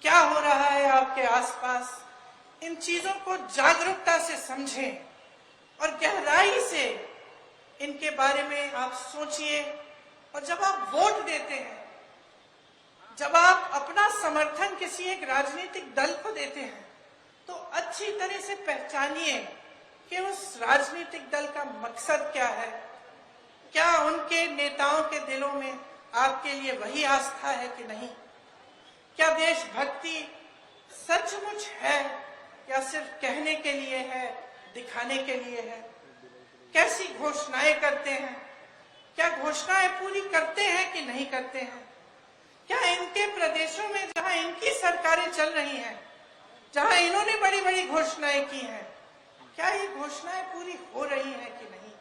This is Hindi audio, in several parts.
क्या हो रहा है आपके आसपास, इन चीजों को जागरूकता से समझें और गहराई से इनके बारे में आप सोचिए। और जब आप वोट देते हैं, जब आप अपना समर्थन किसी एक राजनीतिक दल को देते हैं, तो अच्छी तरह से पहचानिए कि उस राजनीतिक दल का मकसद क्या है। क्या उनके नेताओं के दिलों में आपके लिए वही आस्था है कि नहीं? क्या देशभक्ति सचमुच है या सिर्फ कहने के लिए है, दिखाने के लिए है? कैसी घोषणाएं करते हैं? क्या घोषणाएं पूरी करते हैं कि नहीं करते हैं? क्या इनके प्रदेशों में जहां इनकी सरकारें चल रही हैं, जहां इन्होंने बड़ी बड़ी घोषणाएं की हैं, क्या ये घोषणाएं पूरी हो रही हैं कि नहीं?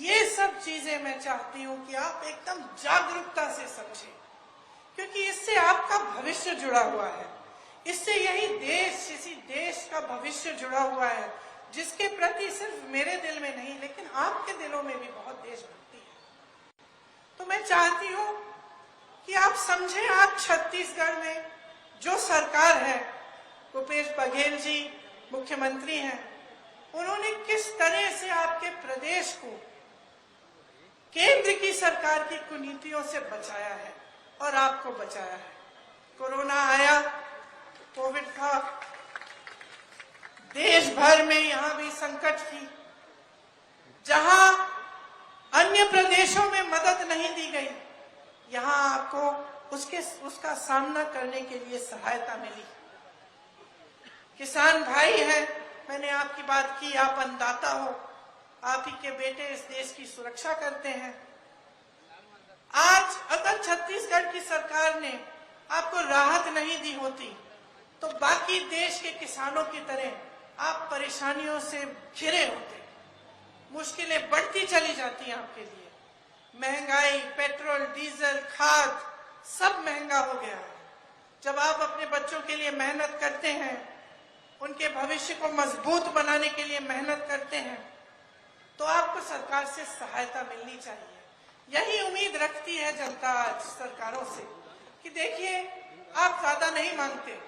ये सब चीजें मैं चाहती हूं कि आप एकदम जागरूकता से समझें, क्योंकि इससे आपका भविष्य जुड़ा हुआ है। इससे यही देश, इसी देश का भविष्य जुड़ा हुआ है, जिसके प्रति सिर्फ मेरे दिल में नहीं लेकिन आपके दिलों में भी बहुत देशभक्ति है। तो मैं चाहती हूं कि आप समझें, आप छत्तीसगढ़ में जो सरकार है, भूपेश बघेल जी मुख्यमंत्री हैं, उन्होंने किस तरह से आपके प्रदेश को केंद्र की सरकार की कुनीतियों से बचाया है और आपको बचाया है। कोरोना आया, कोविड था, देश भर में यहां भी संकट थी। जहां अन्य प्रदेशों में मदद नहीं दी गई, यहां आपको उसका सामना करने के लिए सहायता मिली। किसान भाई हैं, मैंने आपकी बात की, आप अन्नदाता हो, आप ही के बेटे इस देश की सुरक्षा करते हैं। आज अगर छत्तीसगढ़ की सरकार ने आपको राहत नहीं दी होती, तो बाकी देश के किसानों की तरह आप परेशानियों से घिरे होते। मुश्किलें बढ़ती चली जाती आपके लिए। महंगाई, पेट्रोल, डीजल, खाद सब महंगा हो गया है। जब आप अपने बच्चों के लिए मेहनत करते हैं, उनके भविष्य को मजबूत बनाने के लिए मेहनत करते हैं, तो आपको सरकार से सहायता मिलनी चाहिए। यही उम्मीद रखती है जनता आज सरकारों से कि देखिए, आप ज्यादा नहीं मांगते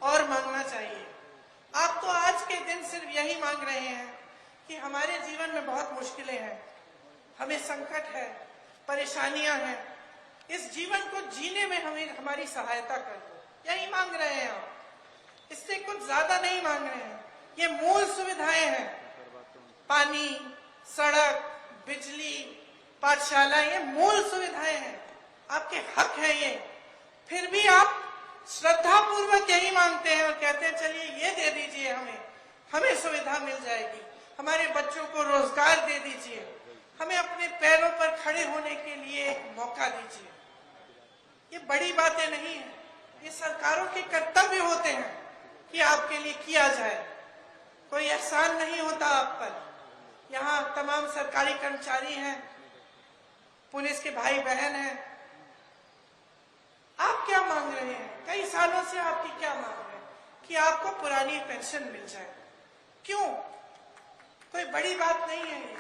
और मांगना चाहिए। आप तो आज के दिन सिर्फ यही मांग रहे हैं कि हमारे जीवन में बहुत मुश्किलें हैं, हमें संकट है, परेशानियां हैं, इस जीवन को जीने में हमें हमारी सहायता कर दो, यही मांग रहे हैं आप। इससे कुछ ज्यादा नहीं मांग रहे हैं। ये मूल सुविधाएं हैं, पानी, सड़क, बिजली, पाठशाला, ये मूल सुविधाएं हैं, आपके हक है ये। फिर भी आप श्रद्धा पूर्वक यही मांगते हैं और कहते हैं चलिए ये दे दीजिए, हमें सुविधा मिल जाएगी, हमारे बच्चों को रोजगार दे दीजिए, हमें अपने पैरों पर खड़े होने के लिए एक मौका दीजिए। ये बड़ी बातें नहीं है, ये सरकारों के कर्तव्य होते हैं कि आपके लिए किया जाए। कोई एहसान नहीं होता आप पर। यहाँ तमाम सरकारी कर्मचारी हैं, पुलिस के भाई बहन हैं। आप क्या मांग रहे हैं? कई सालों से आपकी क्या मांग है कि आपको पुरानी पेंशन मिल जाए। क्यों? कोई बड़ी बात नहीं है ये।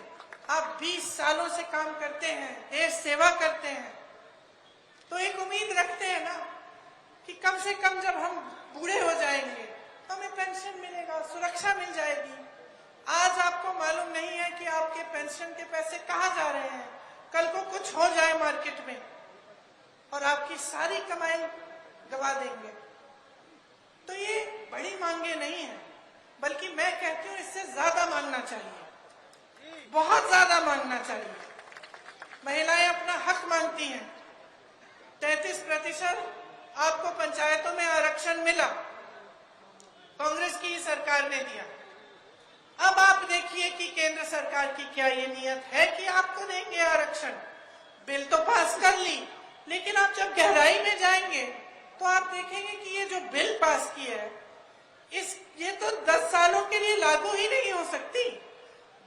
आप 20 सालों से काम करते हैं, देश सेवा करते हैं, तो एक उम्मीद रखते हैं ना कि कम से कम जब हम बूढ़े हो जाएंगे तो हमें पेंशन मिलेगा, सुरक्षा मिल जाएगी। आज आपको मालूम नहीं है कि आपके पेंशन के पैसे कहाँ जा रहे हैं। कल को कुछ हो जाए मार्केट में और आपकी सारी कमाई गवा देंगे। तो ये बड़ी मांगे नहीं है, बल्कि मैं कहती हूँ इससे ज्यादा मांगना चाहिए, बहुत ज्यादा मांगना चाहिए। महिलाएं अपना हक मांगती हैं। 33% आपको पंचायतों में आरक्षण मिला, कांग्रेस की सरकार ने दिया। अब आप देखिए कि केंद्र सरकार की क्या ये नियत है कि आपको देंगे आरक्षण। बिल तो पास कर ली, लेकिन आप जब गहराई में जाएंगे तो आप देखेंगे कि ये जो बिल पास किया है, ये तो 10 सालों के लिए लागू ही नहीं हो सकती।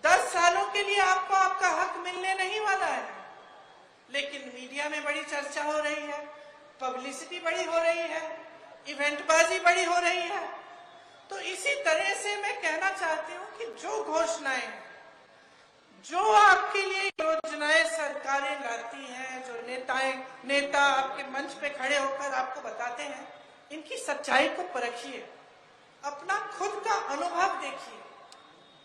10 सालों के लिए आपको आपका हक मिलने नहीं वाला है। लेकिन मीडिया में बड़ी चर्चा हो रही है, पब्लिसिटी बड़ी हो रही है, इवेंटबाजी बड़ी हो रही है। तो इसी तरह से मैं कहना चाहती हूँ कि जो घोषणाएं हैं, जो आपके लिए योजनाएं सरकारें लाती हैं, जो नेता आपके मंच पे खड़े होकर आपको बताते हैं इनकी सच्चाई को परखिए, अपना खुद का अनुभव देखिए।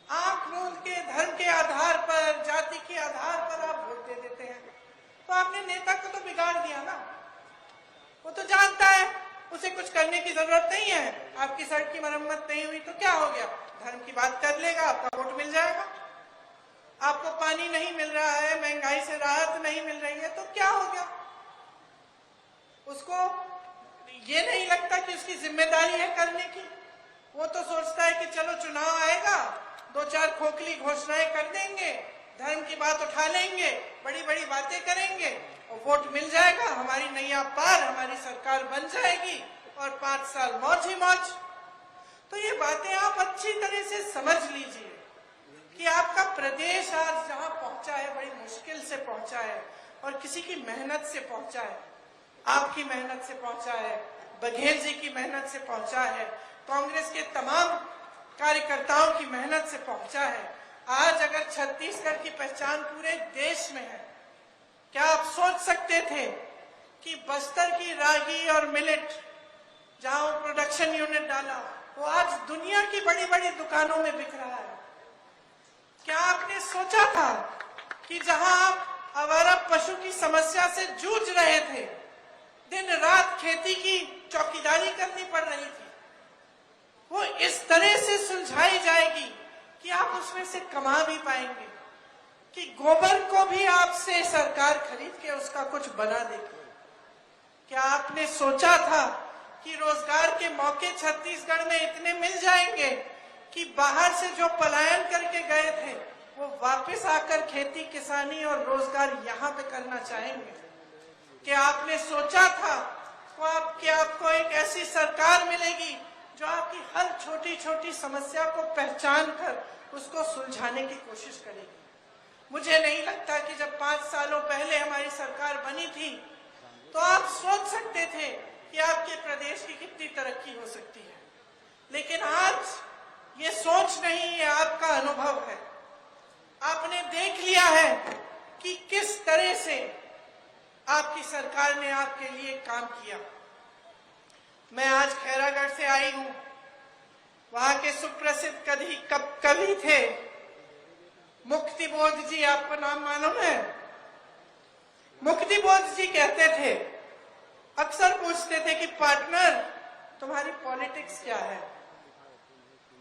आप मूल के धर्म के आधार पर, जाति के आधार पर आप वोट दे देते हैं, तो आपने नेता को तो बिगाड़ दिया ना। वो तो जानता है उसे कुछ करने की जरूरत नहीं है, आपकी सड़क की मरम्मत नहीं हुई तो क्या हो गया, धर्म की बात कर लेगा, आपका वोट मिल जाएगा। आपको पानी नहीं मिल रहा है, महंगाई से राहत नहीं मिल रही है, तो क्या हो गया। उसको ये नहीं लगता कि उसकी जिम्मेदारी है करने की। वो तो सोचता है कि चलो चुनाव आएगा, 2-4 खोखली घोषणाएं कर देंगे, धर्म की बात उठा लेंगे, बड़ी बड़ी बातें करेंगे और वोट मिल जाएगा, हमारी नैया पार, हमारी सरकार बन जाएगी और 5 साल मौज ही मौज। तो ये बातें आप अच्छी तरह से समझ लीजिए कि आपका प्रदेश आज जहां पहुंचा है बड़ी मुश्किल से पहुंचा है और किसी की मेहनत से पहुंचा है। आपकी मेहनत से पहुंचा है, बघेल जी की मेहनत से पहुंचा है, कांग्रेस के तमाम कार्यकर्ताओं की मेहनत से पहुंचा है। आज अगर छत्तीसगढ़ की पहचान पूरे देश में है, क्या आप सोच सकते थे कि बस्तर की रागी और मिलेट जहां प्रोडक्शन यूनिट डाला वो आज दुनिया की बड़ी बड़ी दुकानों में बिक रहा है। क्या आपने सोचा था कि जहां आप आवारा पशु की समस्या से जूझ रहे थे, दिन रात खेती की चौकीदारी करनी पड़ रही थी, वो इस तरह से सुलझाई जाएगी कि आप उसमें से कमा भी पाएंगे, कि गोबर को भी आपसे सरकार खरीद के उसका कुछ बना देगी। क्या आपने सोचा था कि रोजगार के मौके छत्तीसगढ़ में इतने मिल जाएंगे कि बाहर से जो पलायन करके गए थे वो वापस आकर खेती किसानी और रोजगार यहाँ पे करना चाहेंगे? क्या आपने सोचा था कि आपको एक ऐसी सरकार मिलेगी जो आपकी हर छोटी छोटी समस्या को पहचान कर उसको सुलझाने की कोशिश करेगी? मुझे नहीं लगता कि जब 5 सालों पहले हमारी सरकार बनी थी तो आप सोच सकते थे कि आपके प्रदेश की कितनी तरक्की हो सकती है। लेकिन आज ये सोच नहीं, ये आपका अनुभव है। आपने देख लिया है कि किस तरह से आपकी सरकार ने आपके लिए काम किया। मैं आज खैरागढ़ से आई हूं, वहां के सुप्रसिद्ध कवि थे मुक्तिबोध जी, आपको नाम मालूम है? मुक्तिबोध जी कहते थे, अक्सर पूछते थे कि पार्टनर तुम्हारी पॉलिटिक्स क्या है।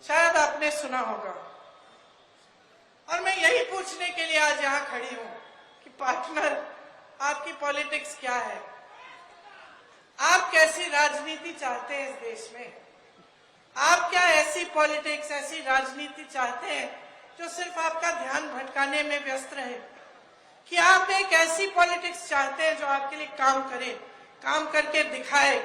शायद आपने सुना होगा। और मैं यही पूछने के लिए आज यहां खड़ी हूं कि पार्टनर आपकी पॉलिटिक्स क्या है? आप कैसी राजनीति चाहते हैं इस देश में? आप क्या ऐसी पॉलिटिक्स, ऐसी राजनीति चाहते हैं जो सिर्फ आपका ध्यान भटकाने में व्यस्त रहे? कि आप एक ऐसी पॉलिटिक्स चाहते हैं जो आपके लिए काम करे, काम करके दिखाए,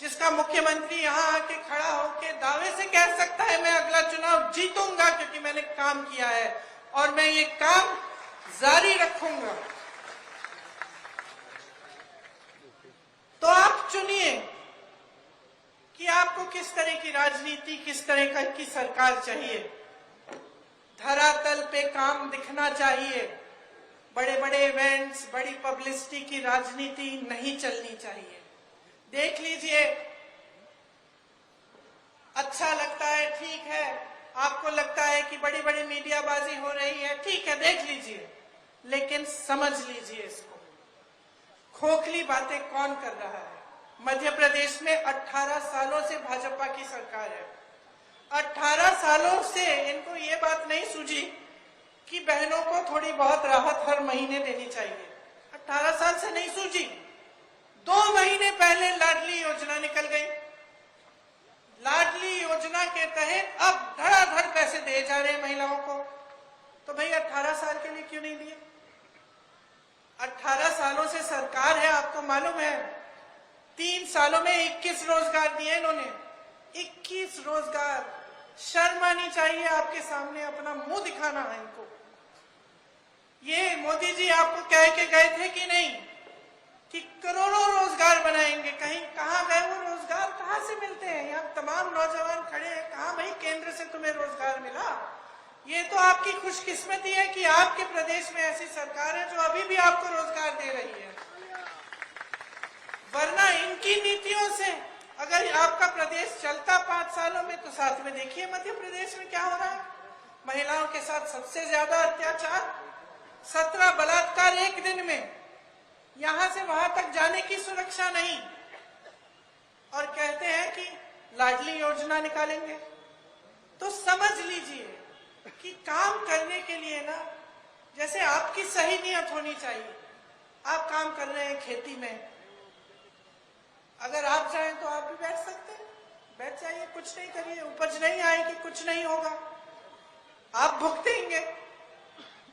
जिसका मुख्यमंत्री यहाँ आके खड़ा होके दावे से कह सकता है मैं अगला चुनाव जीतूंगा क्योंकि मैंने काम किया है और मैं ये काम जारी रखूंगा? तो आप चुनिए कि आपको किस तरह की राजनीति, किस तरह की सरकार चाहिए। धरातल पे काम दिखना चाहिए, बड़े बड़े इवेंट्स, बड़ी पब्लिसिटी की राजनीति नहीं चलनी चाहिए। देख लीजिए, अच्छा लगता है, ठीक है, आपको लगता है कि बड़ी बड़ी मीडियाबाजी हो रही है, ठीक है, देख लीजिए, लेकिन समझ लीजिए इसको, खोखली बातें कौन कर रहा है। मध्य प्रदेश में 18 सालों से भाजपा की सरकार है। 18 सालों से इनको ये बात नहीं सूझी कि बहनों को थोड़ी बहुत राहत हर महीने देनी चाहिए। 18 साल से नहीं सूझी। 2 महीने पहले लाडली योजना निकल गई। लाडली योजना के तहत अब धड़ाधड़ पैसे दिए जा रहे हैं महिलाओं को। तो भाई 18 साल के लिए क्यों नहीं दिए? 18 सालों से सरकार है, आपको मालूम है 3 सालों में 21 रोजगार दिए इन्होंने। 21 रोजगार। शर्म आनी चाहिए आपके सामने, अपना मुंह दिखाना है इनको। ये मोदी जी आपको कह के गए थे कि नहीं कि करोड़ों रोजगार बनाएंगे, कहां गए वो रोजगार? कहां से मिलते हैं? यहाँ तमाम नौजवान खड़े हैं, कहां भाई केंद्र से तुम्हें रोजगार मिला? ये तो आपकी खुशकिस्मती है कि आपके प्रदेश में ऐसी सरकार है जो अभी भी आपको रोजगार दे रही है, वरना इनकी नीतियों से अगर आपका प्रदेश चलता 5 सालों में, तो साथ में देखिए मध्य प्रदेश में क्या हो रहा है। महिलाओं के साथ सबसे ज्यादा अत्याचार, 17 बलात्कार एक दिन में, यहां से वहां तक जाने की सुरक्षा नहीं, और कहते हैं कि लाडली योजना निकालेंगे। तो समझ लीजिए कि काम करने के लिए ना, जैसे आपकी सही नियत होनी चाहिए। आप काम कर रहे हैं खेती में, अगर आप चाहें तो आप भी बैठ सकते हैं, बैठ जाइए, कुछ नहीं करिए, उपज नहीं आएगी, कुछ नहीं होगा, आप भुगतेंगे।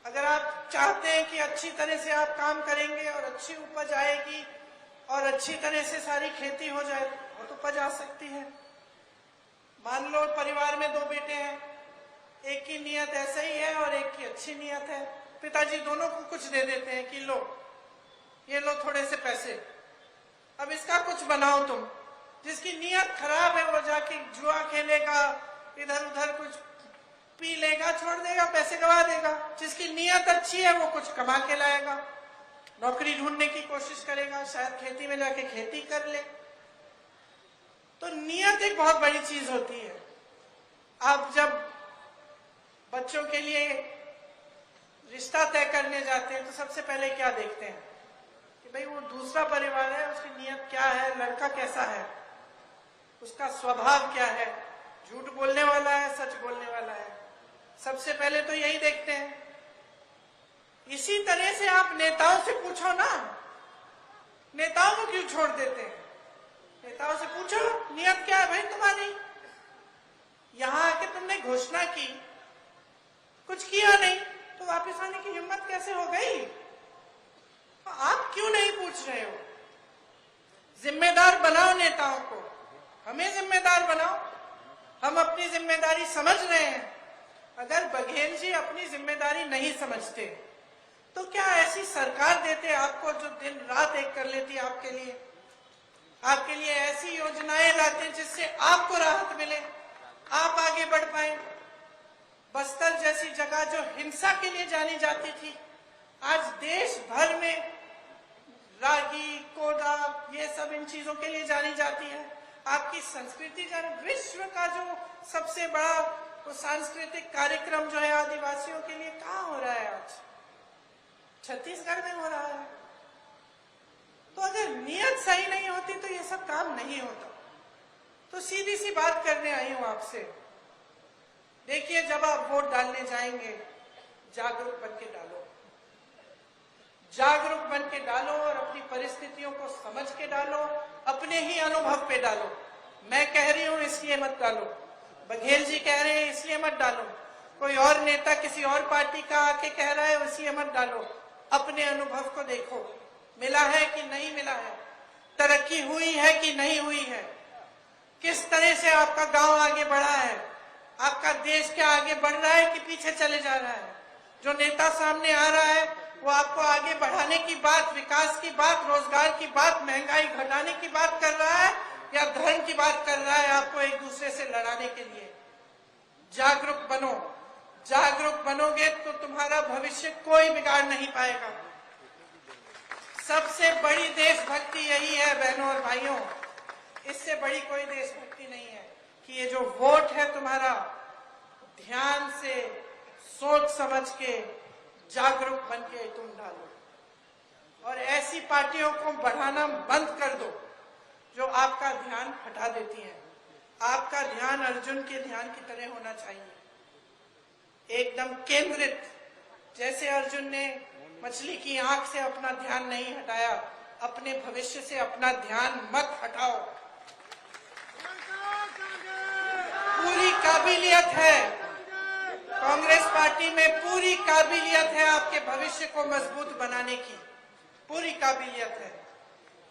अगर आप चाहते हैं कि अच्छी तरह से आप काम करेंगे और अच्छी उपज आएगी और अच्छी तरह से सारी खेती हो जाए, तो उपज आ सकती है। मान लो परिवार में 2 बेटे हैं, एक की नियत ऐसे ही है और एक की अच्छी नियत है। पिताजी दोनों को कुछ दे देते हैं कि लो, ये लो थोड़े से पैसे, अब इसका कुछ बनाओ तुम। जिसकी नियत खराब है वो जाके जुआ खेलेगा, इधर उधर कुछ पी लेगा, छोड़ देगा, पैसे गवा देगा। जिसकी नियत अच्छी है वो कुछ कमा के लाएगा, नौकरी ढूंढने की कोशिश करेगा, शायद खेती में जाके खेती कर ले। तो नियत एक बहुत बड़ी चीज होती है। आप जब बच्चों के लिए रिश्ता तय करने जाते हैं तो सबसे पहले क्या देखते हैं कि भाई वो दूसरा परिवार है, उसकी नियत क्या है, लड़का कैसा है, उसका स्वभाव क्या है, झूठ बोलने वाला है, सच बोलने वाला है। सबसे पहले तो यही देखते हैं। इसी तरह से आप नेताओं से पूछो ना, नेताओं को क्यों छोड़ देते हैं? नेताओं से पूछो नियत क्या है भाई तुम्हारी। यहां आके तुमने घोषणा की, कुछ किया नहीं, तो वापस आने की हिम्मत कैसे हो गई? तो आप क्यों नहीं पूछ रहे हो? जिम्मेदार बनाओ नेताओं को, हमें जिम्मेदार बनाओ। हम अपनी जिम्मेदारी समझ रहे हैं। अगर बघेल जी अपनी जिम्मेदारी नहीं समझते तो क्या ऐसी सरकार देते आपको जो दिन रात एक कर लेती आपके लिए ऐसी योजनाएं लाते जिससे आपको राहत मिले, आप आगे बढ़ पाए। बस्तर जैसी जगह जो हिंसा के लिए जानी जाती थी, आज देश भर में रागी, कोदा, ये सब इन चीजों के लिए जानी जाती है। आपकी संस्कृति जन विश्व का जो सबसे बड़ा तो सांस्कृतिक कार्यक्रम जो है आदिवासियों के लिए कहाँ हो रहा है आज? छत्तीसगढ़ में हो रहा है। तो अगर नियत सही नहीं होती तो ये सब काम नहीं होता। तो सीधी सी बात करने आई हूं आपसे। देखिए, जब आप वोट डालने जाएंगे, जागरूक बन के डालो, जागरूक बन के डालो और अपनी परिस्थितियों को समझ के डालो, अपने ही अनुभव पे डालो। मैं कह रही हूं इसलिए मत डालो, बघेल जी कह रहे हैं इसलिए मत डालो, कोई और नेता किसी और पार्टी का आके कह रहा है इसलिए मत डालो। अपने अनुभव को देखो, मिला है कि नहीं मिला है, तरक्की हुई है कि नहीं हुई है, किस तरह से आपका गांव आगे बढ़ा है, आपका देश क्या आगे बढ़ रहा है कि पीछे चले जा रहा है। जो नेता सामने आ रहा है वो आपको आगे बढ़ाने की बात, विकास की बात, रोजगार की बात, महंगाई घटाने की बात कर रहा है या धर्म की बात कर रहा है, आपको एक दूसरे से लड़ाने के लिए। जागरूक बनो, जागरूक बनोगे तो तुम्हारा भविष्य कोई बिगाड़ नहीं पाएगा। सबसे बड़ी देशभक्ति यही है बहनों और भाइयों, इससे बड़ी कोई देशभक्ति नहीं है कि ये जो वोट है तुम्हारा, ध्यान से सोच समझ के जागरूक बन के तुम डालो और ऐसी पार्टियों को बढ़ाना बंद कर दो जो आपका ध्यान हटा देती हैं। आपका ध्यान अर्जुन के ध्यान की तरह होना चाहिए, एकदम केंद्रित। जैसे अर्जुन ने मछली की आंख से अपना ध्यान नहीं हटाया, अपने भविष्य से अपना ध्यान मत हटाओ। पूरी काबिलियत है कांग्रेस पार्टी में, पूरी काबिलियत है आपके भविष्य को मजबूत बनाने की, पूरी काबिलियत है,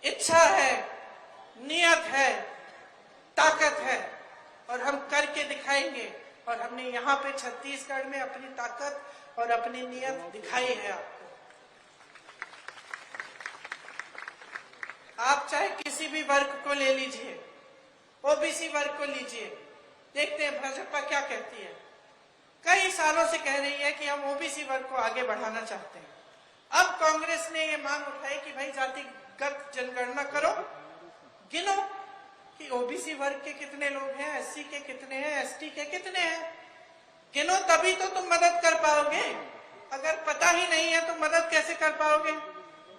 इच्छा है, नियत है, ताकत है और हम करके दिखाएंगे। और हमने यहाँ पे छत्तीसगढ़ में अपनी ताकत और अपनी नियत दिखाई है आपको। आप चाहे किसी भी वर्ग को ले लीजिए, ओबीसी वर्ग को लीजिए, देखते हैं भाजपा क्या कहती है। कई सालों से कह रही है कि हम ओबीसी वर्ग को आगे बढ़ाना चाहते हैं। अब कांग्रेस ने ये मांग उठाई कि भाई जातिगत जनगणना करो, गिनो कि ओबीसी वर्ग के कितने लोग हैं, एससी के कितने हैं, एसटी के कितने हैं। गिनो तभी तो तुम मदद कर पाओगे। अगर पता ही नहीं है तो मदद कैसे कर पाओगे।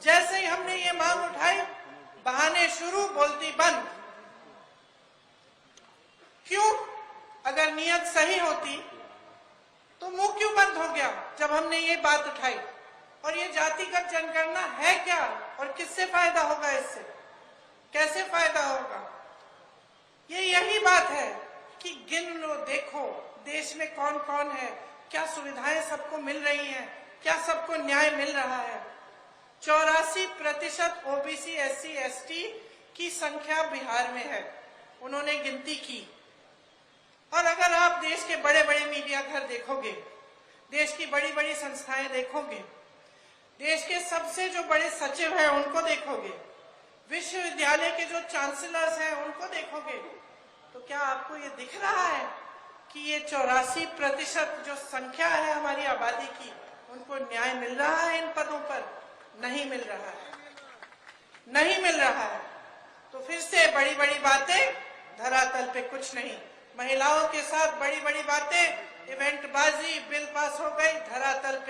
जैसे ही हमने ये मांग उठाई, बहाने शुरू, बोलती बंद। क्यों? अगर नीयत सही होती तो मुंह क्यों बंद हो गया जब हमने ये बात उठाई। और ये जातिगत जनगणना है क्या, और किससे फायदा होगा, इससे कैसे फायदा होगा। ये यही बात है कि गिन लो, देखो देश में कौन कौन है, क्या सुविधाएं सबको मिल रही हैं, क्या सबको न्याय मिल रहा है। 84% ओबीसी एससी एसटी की संख्या बिहार में है, उन्होंने गिनती की। और अगर आप देश के बड़े बड़े मीडिया घर देखोगे, देश की बड़ी बड़ी संस्थाएं देखोगे, देश के सबसे जो बड़े सचिव हैं उनको देखोगे, विश्वविद्यालय के जो चांसलर्स हैं उनको देखोगे, तो क्या आपको ये दिख रहा है कि ये 84% जो संख्या है हमारी आबादी की, उनको न्याय मिल रहा है इन पदों पर? नहीं मिल रहा है, नहीं मिल रहा है। तो फिर से बड़ी बड़ी बातें, धरातल पे कुछ नहीं। महिलाओं के साथ बड़ी बड़ी बातें, इवेंटबाजी, बिल पास हो गई, धरातल पे